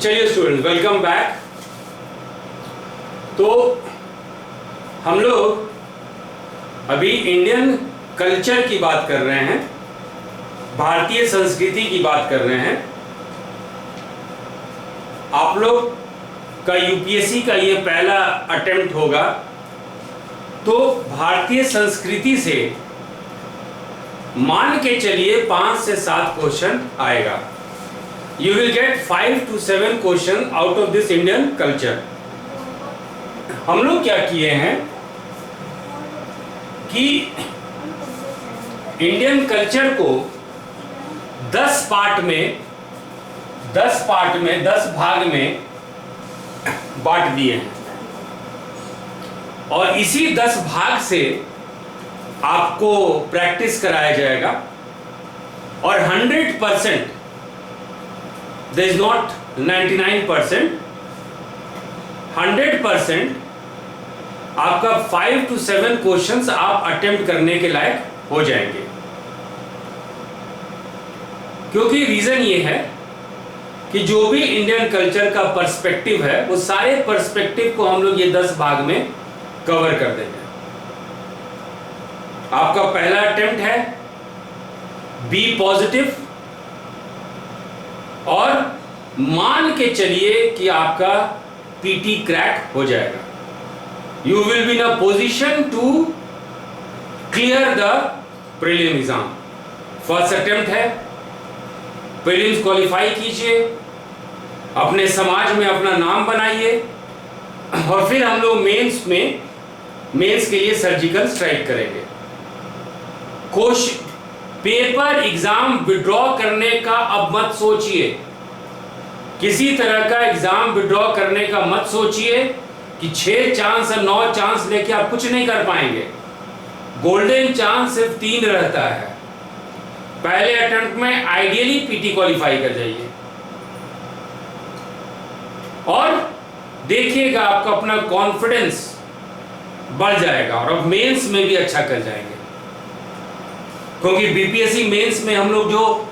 चलिए student, welcome back. तो हम लोग अभी इंडियन कल्चर की बात कर रहे हैं, भारतीय संस्कृति की बात कर रहे हैं। आप लोग का यूपीएससी का ये पहला अटेम्प्ट होगा, तो भारतीय संस्कृति से मान के चलिए 5 से 7 क्वेश्चन आएगा। You will get 5 to 7 question out of this Indian culture. हम लोग क्या किए हैं कि इंडियन कल्चर को 10 पार्ट में 10 भाग में बांट दिए हैं, और इसी 10 भाग से आपको प्रैक्टिस कराया जाएगा। और 100%, there is not 99%, 100% आपका 5 to 7 क्वेश्चंस आप अटेम्प्ट करने के लायक हो जाएंगे। क्योंकि रीजन ये है कि जो भी इंडियन कल्चर का पर्सपेक्टिव है, वो सारे पर्सपेक्टिव को हम लोग ये 10 भाग में कवर कर देंगे। आपका पहला अटेम्प्ट है, बी पॉजिटिव, और मान के चलिए कि आपका पीटी क्रैक हो जाएगा। You will be in a position to clear the prelim exam. First attempt है, प्रीलिम्स क्वालिफाई कीजिए, अपने समाज में अपना नाम बनाइए, और फिर हम लोग मेंस के लिए सर्जिकल स्ट्राइक करेंगे। पेपर एग्जाम विड्रॉ करने का अब मत सोचिए, किसी तरह का एग्जाम विड्रॉ करने का मत सोचिए कि 6 चांस और 9 चांस लेके आप कुछ नहीं कर पाएंगे। गोल्डन चांस सिर्फ 3 रहता है। पहले अटेम्प्ट में आइडियली पीटी क्वालिफाई कर जाइए, और देखिएगा आपका अपना कॉन्फिडेंस बढ़ जाएगा, और अब मेंस में भी अच्छा कर जाएंगे। क्योंकि बीपीएससी मेंस में हम लोग जो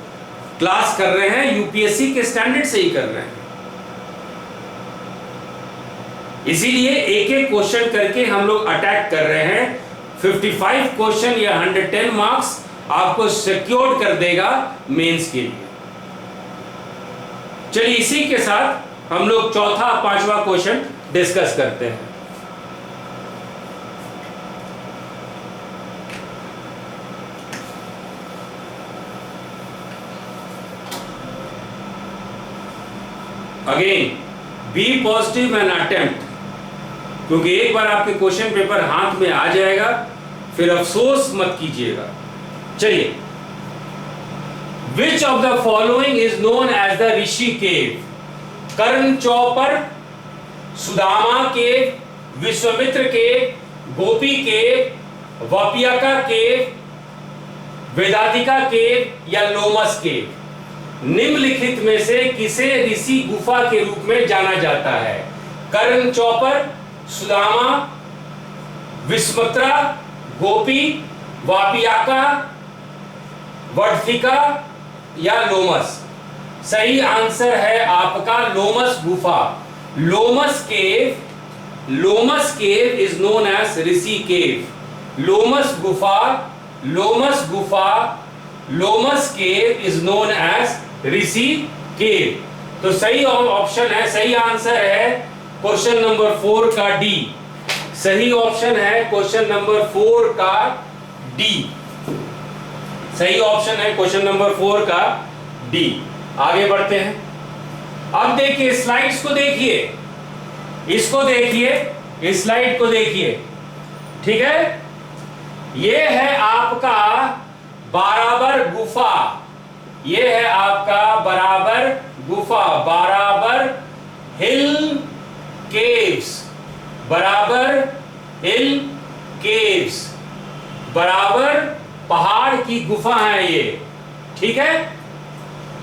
क्लास कर रहे हैं यूपीएससी के स्टैंडर्ड से ही कर रहे हैं। इसीलिए एक एक क्वेश्चन करके हम लोग अटैक कर रहे हैं। 55 क्वेश्चन या 110 मार्क्स आपको सिक्योर कर देगा मेंस के लिए। चलिए इसी के साथ हम लोग चौथा 5वां क्वेश्चन डिस्कस करते हैं। Again be positive and attempt, क्योंकि एक बार आपके क्वेश्चन पेपर हाथ में आ जाएगा फिर अफसोस मत कीजिएगा। चलिए, which of the following is known as the rishi cave? Karna Chaupar, Sudama cave, Vishwamitra cave, Gopi cave, Vapiyaka cave, Vedantika cave या लोमस केव? निम्नलिखित में से किसे ऋषि गुफा के रूप में जाना जाता है? कर्ण चौपर, सुदामा, विश्वामित्रा, गोपी, वापियाका, वडथिका या लोमस? सही आंसर है आपका लोमस गुफा। Lomas cave is known as rishi cave. Lomas cave is known as rishi cave. तो सही ऑप्शन है, सही आंसर है क्वेश्चन नंबर 4 का डी। सही ऑप्शन है क्वेश्चन नंबर 4 का डी। सही ऑप्शन है क्वेश्चन नंबर 4 का डी। आगे बढ़ते हैं। अब देखिए, स्लाइड्स को देखिए, इसको देखिए, इस स्लाइड को देखिए, ठीक है। ये है आपका बराबर गुफा, ये है आपका बराबर गुफा, बराबर हिल केव्स, बराबर हिल केव्स, बराबर पहाड़ की गुफा है ये, ठीक है।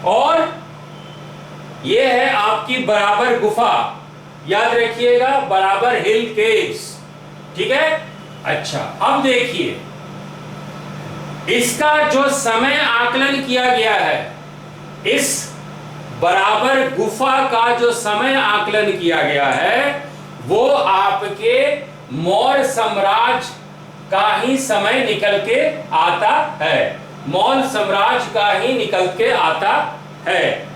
और ये है आपकी बराबर गुफा, याद रखिएगा, बराबर हिल केव्स, ठीक है। अच्छा, अब देखिए इसका जो समय आकलन किया गया है, इस बराबर गुफा का जो समय आकलन किया गया है वो आपके मौर्य साम्राज्य का ही समय निकल के आता है, मौर्य साम्राज्य का ही निकल के आता है।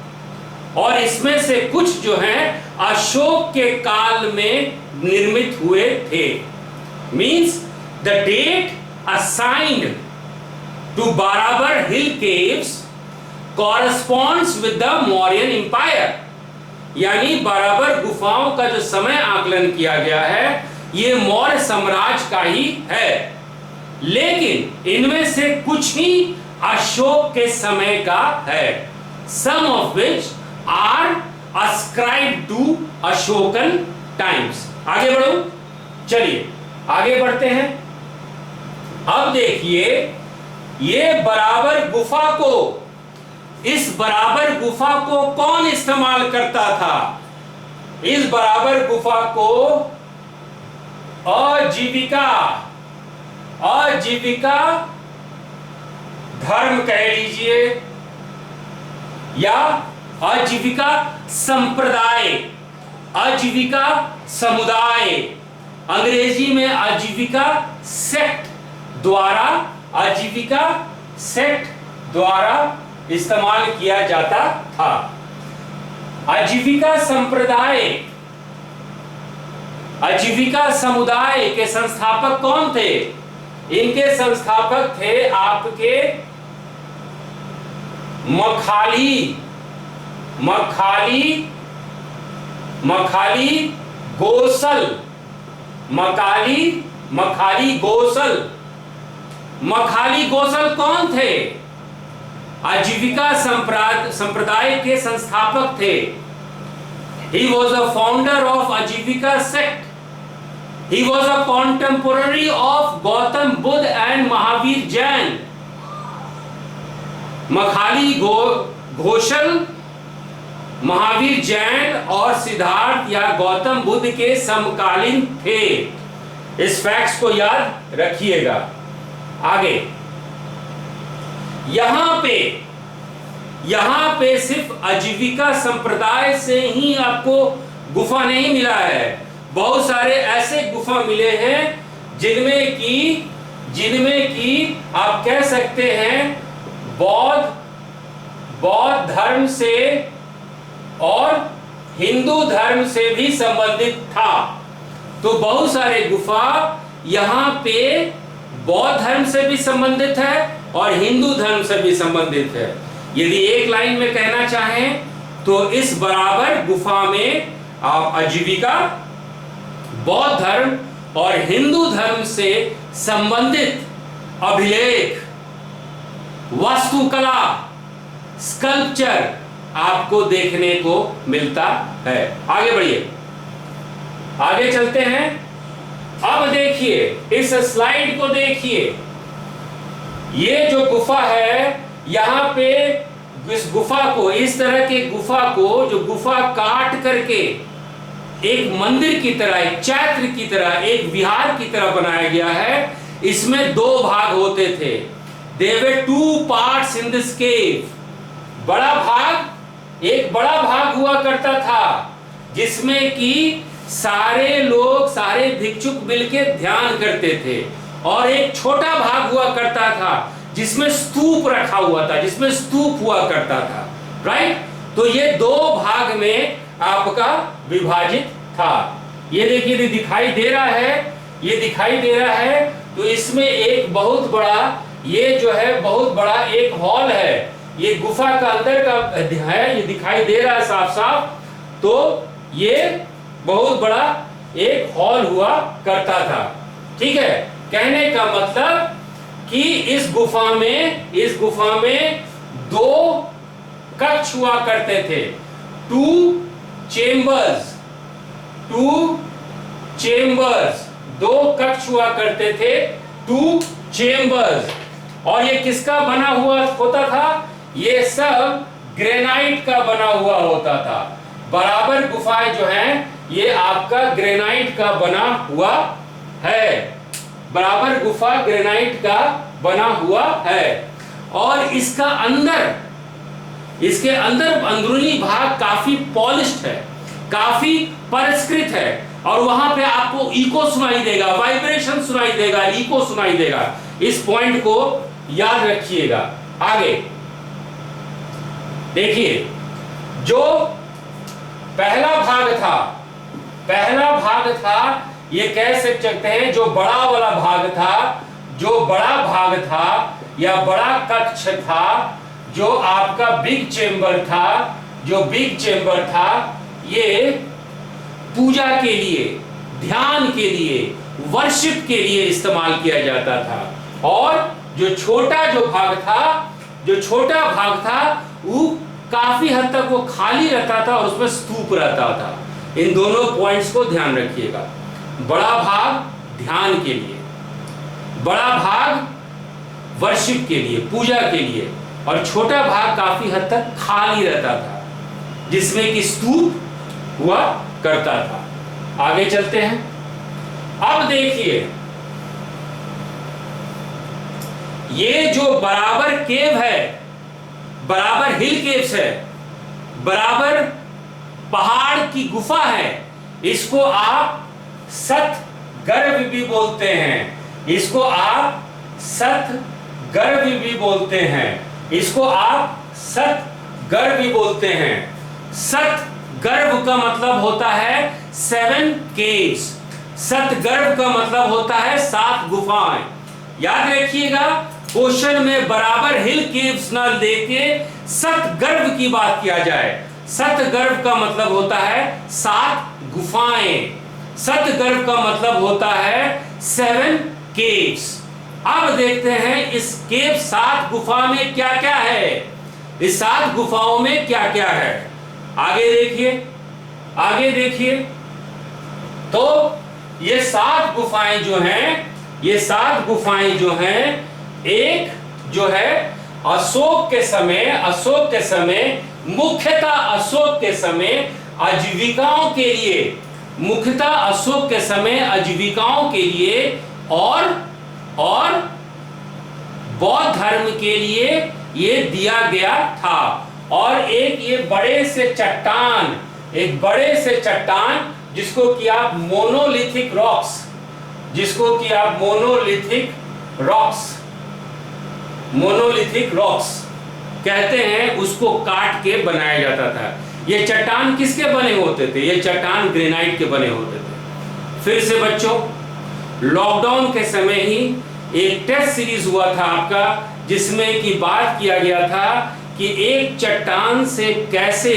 और इसमें से कुछ जो हैं अशोक के काल में निर्मित हुए थे। Means the date assigned to Barabar hill caves corresponds with the Mauryan empire. यानी बाराबर गुफाओं का जो समय आकलन किया गया है ये मौर्य साम्राज्य का ही है, लेकिन इनमें से कुछ ही अशोक के समय का है। Some of which are ascribed to Ashokan times. आगे बढ़ो, चलिए आगे बढ़ते हैं। अब देखिए ये बराबर गुफा को, इस बराबर गुफा को कौन इस्तेमाल करता था? इस बराबर गुफा को आजीविका धर्म कह लीजिए या आजीविका संप्रदाय, आजीविका समुदाय, अंग्रेजी में आजीविका सेक्ट द्वारा, आजीविका सेक्ट द्वारा इस्तेमाल किया जाता था। आजीविका संप्रदाय, आजीविका समुदाय के संस्थापक कौन थे? इनके संस्थापक थे आपके मखाली गोसल। मखाली गोसल कौन थे? आजीविका संप्रदाय के संस्थापक थे। He was a founder of Ajivika sect. He was a contemporary of Gautam Buddha and Mahavir Jain. मखाली Ghoshal Mahavir Jain और सिद्धार्थ या गौतम बुद्ध के समकालीन थे। इस फैक्ट्स को याद रखिएगा। आगे यहां पे सिर्फ आजीविका संप्रदाय से ही आपको गुफा नहीं मिला है, बहुत सारे ऐसे गुफा मिले हैं जिनमें की आप कह सकते हैं बौद्ध धर्म से और हिंदू धर्म से भी संबंधित था। तो बहुत सारे गुफा यहाँ पे बौद्ध धर्म से भी संबंधित है और हिंदू धर्म से भी संबंधित है। यदि एक लाइन में कहना चाहें तो इस बराबर गुफा में आप आजीविका, बौद्ध धर्म और हिंदू धर्म से संबंधित अभिलेख, वास्तुकला, स्कल्पचर आपको देखने को मिलता है। आगे बढ़िए, आगे चलते हैं। अब देखिए इस स्लाइड को देखिए, ये जो गुफा है यहाँ पे इस गुफा को, इस तरह के गुफा को, जो गुफा काट करके एक मंदिर की तरह, एक चैत्र की तरह, एक विहार की तरह बनाया गया है। इसमें दो भाग होते थे। There were two parts in this cave. बड़ा भाग, एक बड़ा भाग हुआ करता था जिसमें कि सारे लोग, सारे भिक्षुक मिलके ध्यान करते थे, और एक छोटा भाग हुआ करता था जिसमें स्तूप रखा हुआ था, जिसमें स्तूप हुआ करता था। राइट? तो ये दो भाग में आपका विभाजित था। ये देखिए दिखाई दे रहा है, ये दिखाई दे रहा है। तो इसमें एक बहुत बड़ा, ये जो है बहुत बड़ा एक हॉल है, ये गुफा का अंदर का है, ये दिखाई दे रहा है साफ साफ। तो ये बहुत बड़ा एक हॉल हुआ करता था। ठीक है, कहने का मतलब कि इस गुफा में दो कक्ष हुआ करते थे, टू चेम्बर्स, दो कक्ष हुआ करते थे, टू चेम्बर्स। और ये किसका बना हुआ होता था? ये सब ग्रेनाइट का बना हुआ होता था। बराबर गुफाएं जो हैं ये आपका ग्रेनाइट का बना हुआ है। बराबर गुफा ग्रेनाइट का बना हुआ है। और इसका अंदर इसके अंदर अंदरूनी भाग काफी पॉलिश्ड है, काफी परिष्कृत है, और वहां पे आपको इको सुनाई देगा, वाइब्रेशन सुनाई देगा, इको सुनाई देगा। इस पॉइंट को याद रखिएगा। आगे देखिए, जो पहला भाग था, ये कह सकते हैं जो बड़ा वाला भाग था, जो बड़ा भाग था या बड़ा कक्ष था, जो आपका बिग चेंबर था, जो बिग चेंबर था, ये पूजा के लिए, ध्यान के लिए, वर्शिप के लिए इस्तेमाल किया जाता था। और जो छोटा भाग था वो काफी हद तक वो खाली रहता था और उसमें स्तूप रहता था। इन दोनों पॉइंट्स को ध्यान रखिएगा। बड़ा भाग ध्यान के लिए, बड़ा भाग वर्शिप के लिए, पूजा के लिए, और छोटा भाग काफी हद तक खाली रहता था जिसमें कि स्तूप हुआ करता था। आगे चलते हैं। अब देखिए, ये जो बराबर केव है, बराबर हिल केव्स है, बराबर पहाड़ की गुफा है, इसको आप सत गर्भ भी बोलते हैं। इसको आप सत गर्भ भी बोलते हैं। इसको आप सत गर्भ भी बोलते हैं। सत गर्भ का मतलब होता है 7 caves। सत गर्भ का मतलब होता है 7 गुफाएं। याद रखिएगा, क्वेश्चन में बराबर हिल केव्स ना लेके सत गर्भ की बात किया जाए। सत गर्भ का मतलब होता है 7 गुफाएं। सत गर्भ का मतलब होता है 7 caves। अब देखते हैं इस केव 7 गुफा में क्या क्या है, इस 7 गुफाओं में क्या क्या है। आगे देखिए, तो ये 7 गुफाएं जो हैं, ये 7 गुफाएं जो हैं, एक जो है अशोक के समय, मुख्यतः अशोक के समय आजीविकाओं के लिए, मुख्यतः अशोक के समय आजीविकाओं के लिए और बौद्ध धर्म के लिए ये दिया गया था। और एक ये बड़े से चट्टान जिसको कि आप मोनोलिथिक रॉक्स कहते हैं, उसको काट के बनाया जाता था। ये चट्टान किसके बने होते थे? ये चट्टान ग्रेनाइट के बने होते थे। फिर से बच्चों, लॉकडाउन के समय ही एक टेस्ट सीरीज हुआ था आपका, जिसमें की बात किया गया था कि एक चट्टान से कैसे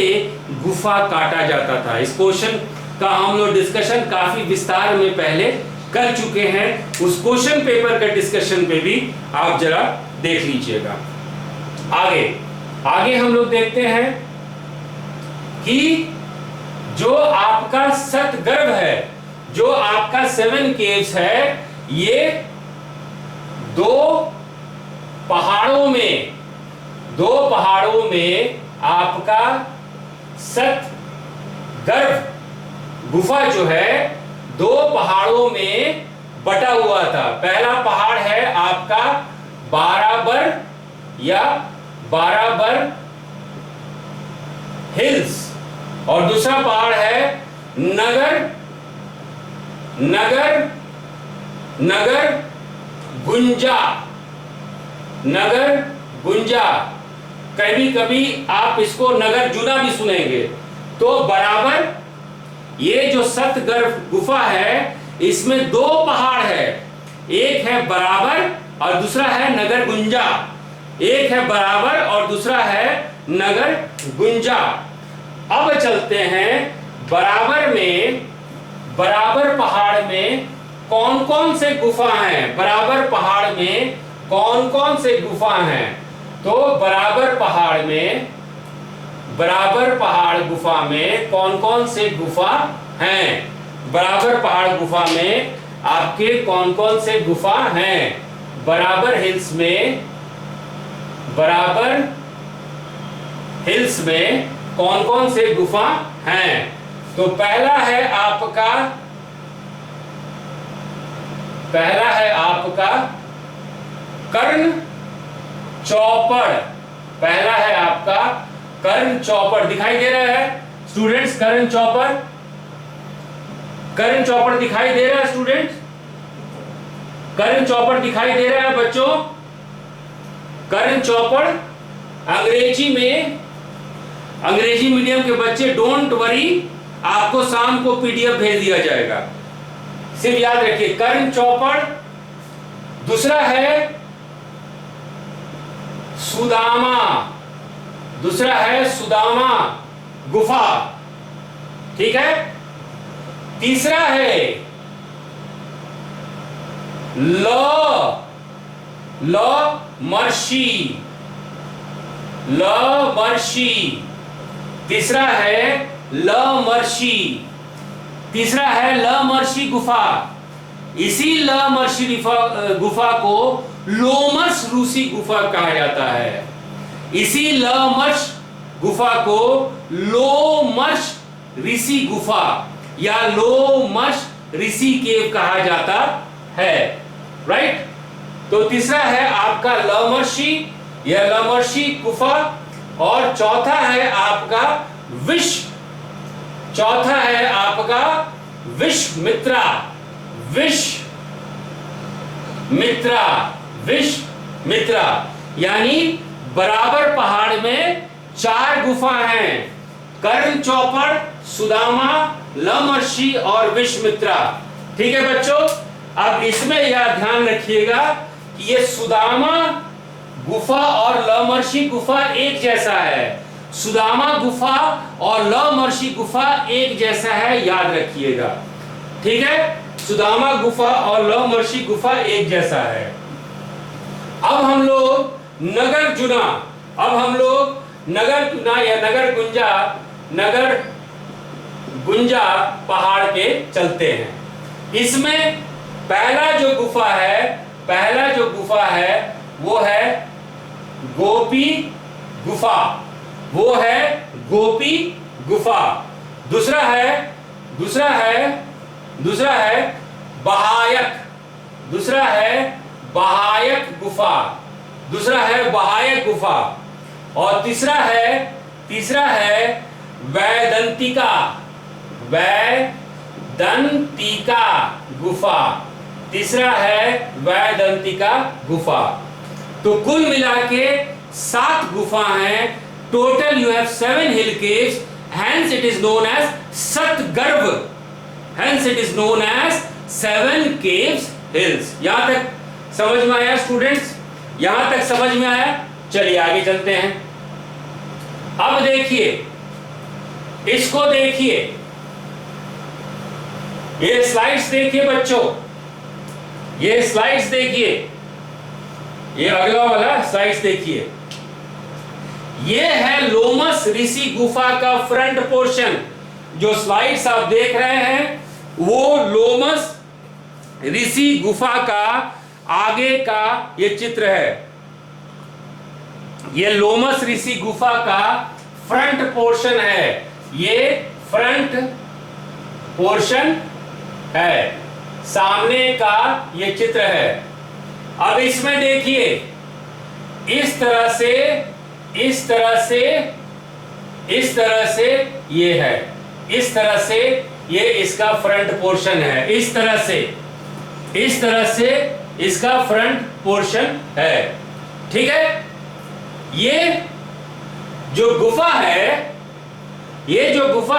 गुफा काटा जाता था। इस क्वेश्चन का हम लोग डिस्कशन काफी विस्तार में पहले कर चुके हैं। उस क्वेश्चन पेपर का डिस्कशन पे भी आप जरा देख लीजिएगा। आगे हम लोग देखते हैं कि जो आपका सतगर्भ है, जो आपका 7 caves है, ये 2 पहाड़ों में आपका सतगर्भ गुफा जो है 2 पहाड़ों में बटा हुआ था। पहला पहाड़ है आपका बाराबर हिल्स, और दूसरा पहाड़ है नगर गुंजा। कभी आप इसको नगर जुना भी सुनेंगे। तो बराबर ये जो सतगर्भ गुफा है, इसमें 2 पहाड़ है, एक है बराबर और दूसरा है नगर गुंजा। एक है बराबर और दूसरा है नगर गुंजा। अब चलते हैं बराबर पहाड़ में कौन कौन से गुफा हैं। बराबर पहाड़ में कौन कौन से गुफा हैं? तो बराबर पहाड़ गुफा में कौन कौन से गुफा हैं? बराबर पहाड़ गुफा में आपके कौन कौन से गुफा हैं? बराबर हिल्स में कौन कौन से गुफा हैं? तो पहला है आपका कर्ण चौपड़। पहला है आपका करण चौपड़ दिखाई दे रहा है स्टूडेंट्स? करण चौपड़ दिखाई दे रहा है स्टूडेंट्स? करण चौपड़ दिखाई दे रहा है बच्चों? करण चौपड़ अंग्रेजी में, अंग्रेजी मीडियम के बच्चे डोंट वरी, आपको शाम को पीडीएफ भेज दिया जाएगा, सिर्फ याद रखिए करण चौपड़। दूसरा है सुदामा, दूसरा है सुदामा गुफा, ठीक है। तीसरा है मर्शी, तीसरा है तीसरा है लमर्शी गुफा। इसी लमर्शी गुफा को लोमस रूसी गुफा कहा जाता है। इसी लमर्श गुफा को लोमर्श ऋषि गुफा या लोमर्श ऋषि केव कहा जाता है, राइट। तो तीसरा है आपका लमर्शी या लमर्शी गुफा, और चौथा है आपका विश्वामित्रा, यानी बराबर पहाड़ में 4 गुफा हैं, कर्ण चौपड़, सुदामा, लमर्षि और विश्वामित्रा, ठीक है बच्चों। अब इसमें यह ध्यान रखिएगा कि ये सुदामा गुफा और लमर्षि गुफा एक जैसा है, सुदामा गुफा और लमर्षि गुफा एक जैसा है, याद रखिएगा, ठीक है। सुदामा गुफा और लमर्षि गुफा एक जैसा है। अब हम लोग नगर चुना या नगर गुंजा पहाड़ पे चलते हैं। इसमें पहला जो गुफा है वो है गोपी गुफा, दूसरा है बहायक गुफा, और तीसरा है वैदंतिका गुफा, तीसरा है वैदंतिका गुफा। तो कुल मिला के 7 गुफा हैं। Total you have 7 hill caves, hence it is known as सतगर्भ, hence it is known as 7 caves hills। यहां तक समझ में आया स्टूडेंट्स? यहां तक समझ में आया? चलिए आगे चलते हैं। अब देखिए, इसको देखिए, ये स्लाइड्स देखिए बच्चों, ये स्लाइड्स देखिए, ये अगला वाला स्लाइड्स देखिए। ये है लोमस ऋषि गुफा का फ्रंट पोर्शन। जो स्लाइड्स आप देख रहे हैं वो लोमस ऋषि गुफा का आगे का ये चित्र है। ये लोमस ऋषि गुफा का फ्रंट पोर्शन है, ये फ्रंट पोर्शन है, सामने का ये चित्र है। अब इसमें देखिए, इस तरह से ये है, इस तरह से ये इसका फ्रंट पोर्शन है, इस तरह से इसका फ्रंट पोर्शन है, ठीक है। ये जो गुफा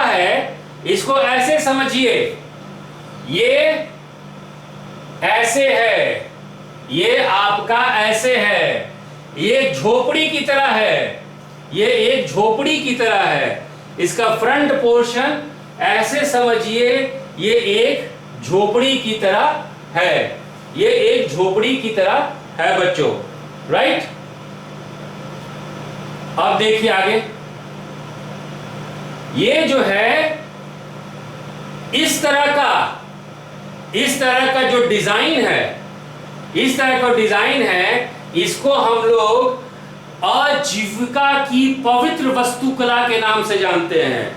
है, इसको ऐसे समझिए, ये ऐसे है, ये आपका ऐसे है, ये झोपड़ी की तरह है, ये एक झोपड़ी की तरह है। इसका फ्रंट पोर्शन ऐसे समझिए, ये एक झोपड़ी की तरह है, ये एक झोपड़ी की तरह है बच्चों, राइट। अब देखिए आगे, ये जो है इस तरह का जो डिजाइन है, इसको हम लोग आजीविका की पवित्र वास्तुकला के नाम से जानते हैं।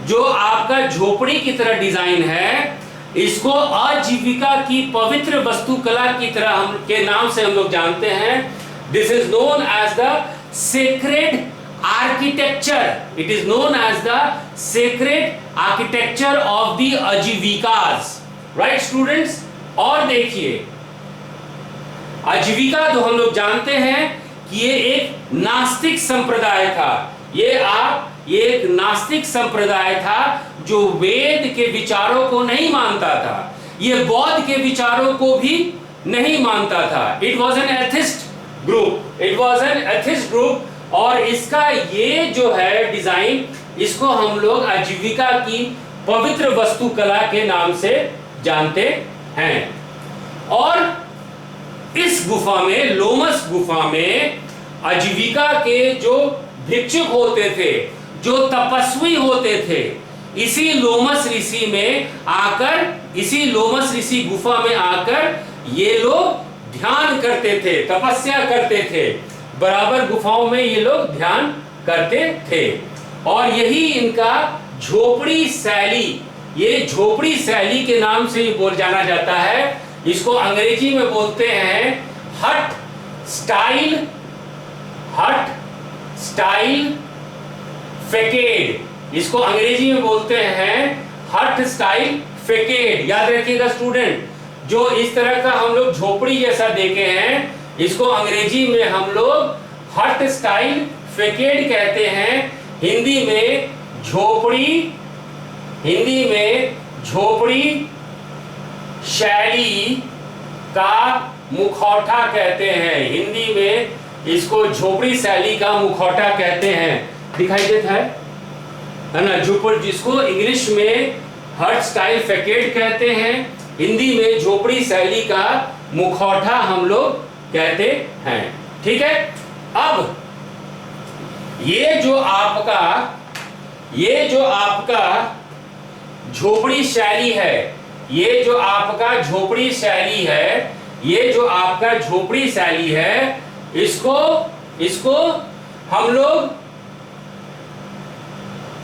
जो आपका झोपड़ी की तरह डिजाइन है, इसको आजीविका की पवित्र वास्तुकला की तरह के नाम से हम लोग जानते हैं। This is known as the sacred architecture, it is known as the sacred architecture of the Ajivikas, right students. और देखिए आजीविका तो हम लोग जानते हैं कि ये एक नास्तिक संप्रदाय था, ये एक नास्तिक संप्रदाय था जो वेद के विचारों को नहीं मानता था, ये बौद्ध के विचारों को भी नहीं मानता था। It was an atheist group, it was an atheist group. और इसका ये जो है डिजाइन, इसको हम लोग आजीविका की पवित्र वास्तुकला के नाम से जानते हैं। और इस गुफा में, लोमस गुफा में आजीविका के जो भिक्षुक होते थे, जो तपस्वी होते थे, इसी लोमस ऋषि में आकर, इसी लोमस ऋषि गुफा में आकर ये लोग ध्यान करते थे, तपस्या करते थे, बराबर गुफाओं में ये लोग ध्यान करते थे। और यही इनका झोपड़ी शैली, ये झोपड़ी शैली के नाम से ही बोल जाना जाता है। इसको अंग्रेजी में बोलते हैं हट स्टाइल, हट स्टाइल फेकेड, इसको अंग्रेजी में बोलते हैं हट स्टाइल फेकेड। याद रखिएगा स्टूडेंट, जो इस तरह का हम लोग झोपड़ी जैसा देखे हैं, इसको अंग्रेजी में हम लोग हट स्टाइल फेकेड कहते हैं। हिंदी में झोपड़ी, हिंदी में झोपड़ी शैली का मुखौटा कहते हैं, हिंदी में इसको झोपड़ी शैली का मुखौटा कहते हैं। दिखाई देता है ना, झोपड़ी, जिसको इंग्लिश में हट स्टाइल फेकेड कहते हैं, हिंदी में झोपड़ी शैली का मुखौटा हम लोग कहते हैं। ठीक है, अब ये जो आपका झोपड़ी शैली है, ये जो आपका झोपड़ी शैली है, ये जो आपका झोपड़ी शैली है, इसको हम लोग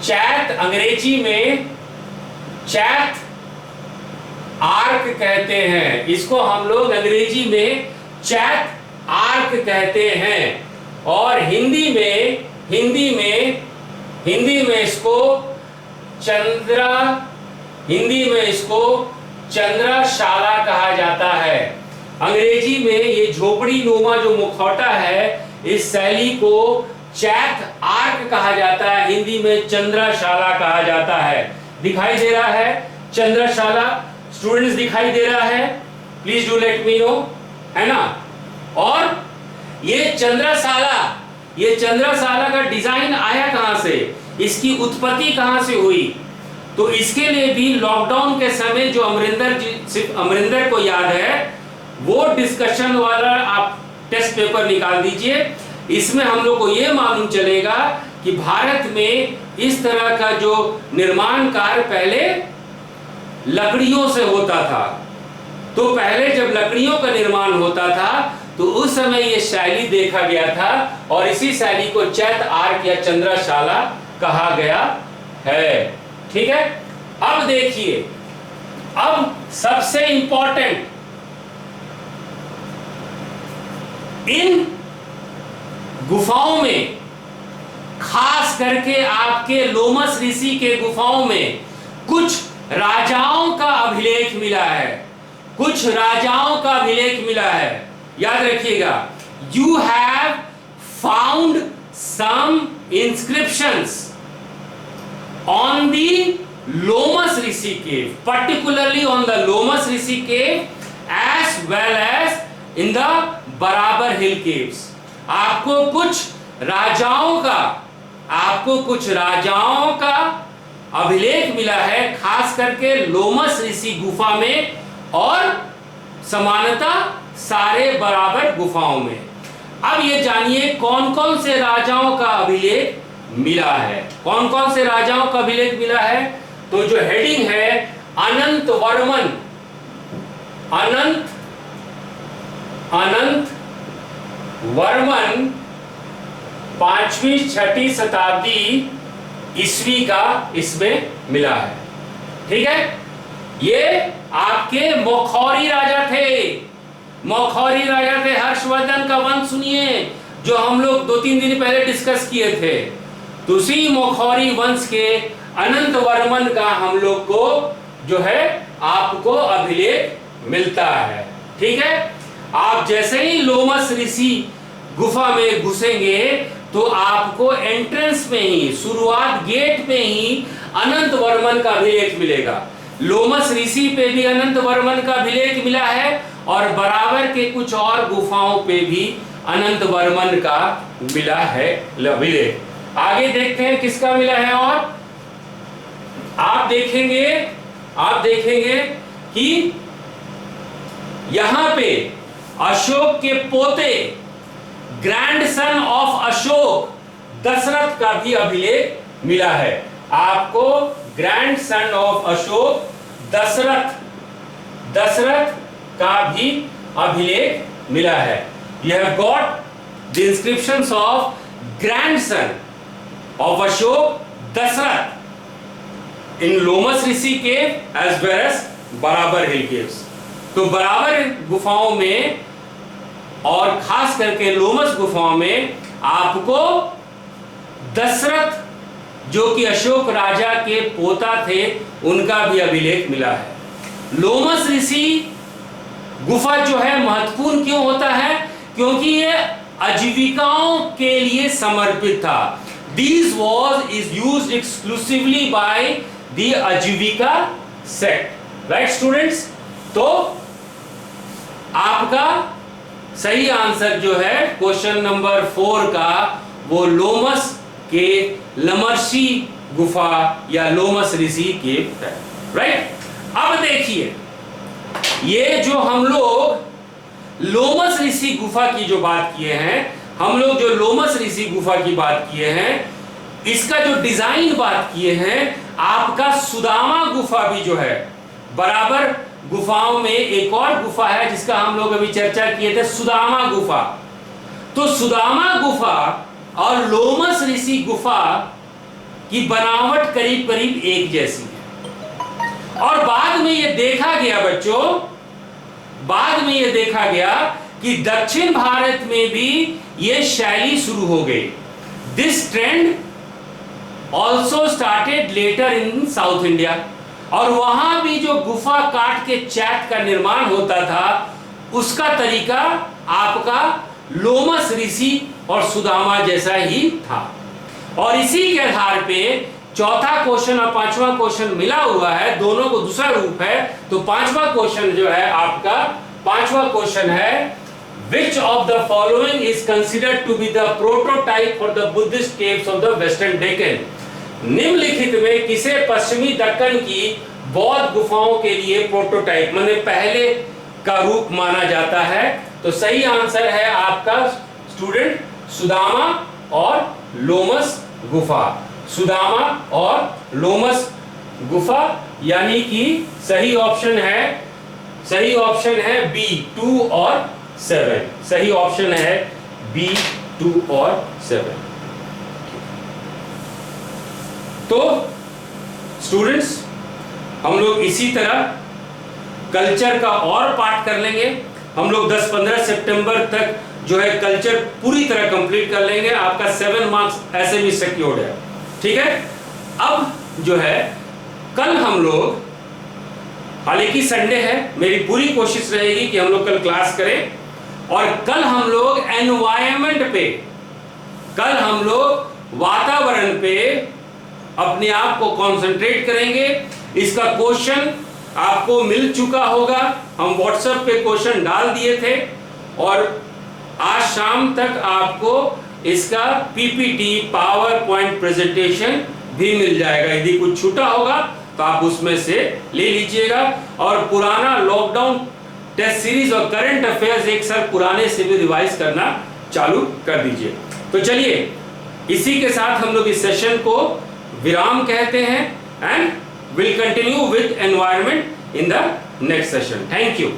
चैत, अंग्रेजी में चैत आर्क कहते हैं, इसको हम लोग अंग्रेजी में चैत आर्क कहते हैं। और हिंदी में इसको चंद्रशाला कहा जाता है। अंग्रेजी में ये झोपड़ी नुमा जो मुखौटा है, इस शैली को चैत आर्क कहा जाता है, हिंदी में चंद्रशाला कहा जाता है। दिखाई दे रहा है चंद्रशाला स्टूडेंट्स, दिखाई दे रहा है? Please do let me know, है ना। और ये चंद्रशाला का डिजाइन आया कहां से, इसकी उत्पत्ति कहां से हुई, तो इसके लिए भी लॉकडाउन के समय जो अमरिंदर को याद है, वो डिस्कशन वाला आप टेस्ट पेपर निकाल दीजिए। इसमें हम लोग को ये मालूम चलेगा कि भारत में इस तरह का जो निर्माण कार्य पहले लकड़ियों से होता था। तो पहले जब लकड़ियों का निर्माण होता था तो उस समय ये शैली देखा गया था, और इसी शैली को चैत आर्क या चंद्रशाला कहा गया है। ठीक है, अब देखिए, अब सबसे इंपॉर्टेंट, इन गुफाओं में, खास करके आपके लोमस ऋषि के गुफाओं में कुछ राजाओं का अभिलेख मिला है, कुछ राजाओं का अभिलेख मिला है। याद रखिएगा, you have found some inscriptions on the Lomas Rishi cave, particularly on the Lomas Rishi cave as well as in the बराबर हिल केव्स। आपको कुछ राजाओं का अभिलेख मिला है, खास करके लोमस ऋषि गुफा में, और समानता सारे बराबर गुफाओं में। अब ये जानिए कौन कौन से राजाओं का अभिलेख मिला है, कौन कौन से राजाओं का अभिलेख मिला है। तो जो हेडिंग है अनंत वर्मन 5वीं 6वीं शताब्दी ईस्वी का इसमें मिला है। ठीक है, ये आपके मौखौरी राजा थे, हर्षवर्धन का वंश सुनिए, जो हम लोग 2-3 दिन पहले डिस्कस किए थे। तो उसी मोखौरी वंश के अनंत वर्मन का हम लोग को जो है आपको अभिलेख मिलता है। ठीक है, आप जैसे ही लोमस ऋषि गुफा में घुसेंगे तो आपको एंट्रेंस में ही, शुरुआत गेट पे ही अनंत वर्मन का अभिलेख मिलेगा। लोमस ऋषि पे भी अनंत वर्मन का अभिलेख मिला है और बराबर के कुछ और गुफाओं पे भी अनंत वर्मन का मिला है अभिलेख। आगे देखते हैं किसका मिला है। और आप देखेंगे कि यहां पे अशोक के पोते, ग्रैंडसन ऑफ अशोक, दशरथ का भी अभिलेख मिला है। आपको ग्रैंडसन ऑफ अशोक दशरथ का भी अभिलेख मिला है। You have got the inscriptions of grandson of Ashok, Dashrath in Lomas Rishi cave as well as बराबर हिल caves। तो बराबर गुफाओं में और खास करके लोमस गुफाओं में आपको दशरथ जो कि अशोक राजा के पोता थे उनका भी अभिलेख मिला है। लोमस ऋषि गुफा जो है महत्वपूर्ण क्यों होता है? क्योंकि ये आजीविकाओं के लिए समर्पित था। This is used exclusively by the आजीविका sect, right students? तो आपका सही आंसर जो है क्वेश्चन नंबर 4 का वो लोमस के लमर्शी गुफा या लोमस ऋषि के है, राइट। अब देखिए ये जो हम लोग लोमस ऋषि गुफा की जो बात किए हैं, हम लोग जो लोमस ऋषि गुफा की बात किए हैं, इसका जो डिजाइन बात किए हैं, आपका सुदामा गुफा भी जो है बराबर गुफाओं में एक और गुफा है जिसका हम लोग अभी चर्चा किए थे, सुदामा गुफा। तो सुदामा गुफा और लोमस ऋषि गुफा की बनावट करीब करीब एक जैसी है। और बाद में ये देखा गया बच्चों, बाद में ये देखा गया कि दक्षिण भारत में भी ये शैली शुरू हो गई। This trend also started later in South India. और वहां भी जो गुफा काट के चैट का निर्माण होता था उसका तरीका आपका लोमस ऋषि और सुदामा जैसा ही था। और इसी के आधार पे चौथा क्वेश्चन और पांचवा क्वेश्चन मिला हुआ है, दोनों को दूसरा रूप है। तो पांचवा क्वेश्चन जो है आपका, पांचवा क्वेश्चन है which of the following is considered to be the prototype for the Buddhist caves of the Western Deccan? निम्नलिखित में किसे पश्चिमी दक्कन की बौद्ध गुफाओं के लिए प्रोटोटाइप माने पहले का रूप माना जाता है? तो सही आंसर है आपका स्टूडेंट सुदामा और लोमस गुफा। सुदामा और लोमस गुफा, यानी कि सही ऑप्शन है बी 2 और 7। सही ऑप्शन है बी 2 और 7। तो स्टूडेंट्स हम लोग इसी तरह कल्चर का और पाठ कर लेंगे। हम लोग 10-15 सितंबर तक जो है कल्चर पूरी तरह कंप्लीट कर लेंगे। आपका 7 मार्क्स ऐसे भी सिक्योर्ड है, ठीक है। अब जो है कल हम लोग, हालांकि संडे है, मेरी पूरी कोशिश रहेगी कि हम लोग कल क्लास करें। और कल हम लोग एनवायरनमेंट पे, कल हम लोग वातावरण पे अपने आप को कंसंट्रेट करेंगे। इसका क्वेश्चन आपको मिल चुका होगा, हम व्हाट्सएप पे क्वेश्चन डाल दिए थे और आज शाम तक आपको इसका पीपीटी पावर पॉइंट प्रेजेंटेशन भी मिल जाएगा। यदि कुछ छूटा होगा तो आप उसमें से ले लीजिएगा। और पुराना लॉकडाउन टेस्ट सीरीज और करंट अफेयर्स एक सर पुराने से भी रिवाइज करना चालू कर दीजिए। तो चलिए इसी के साथ हम लोग इस सेशन को विराम कहते हैं and will continue with environment in the next session. Thank you.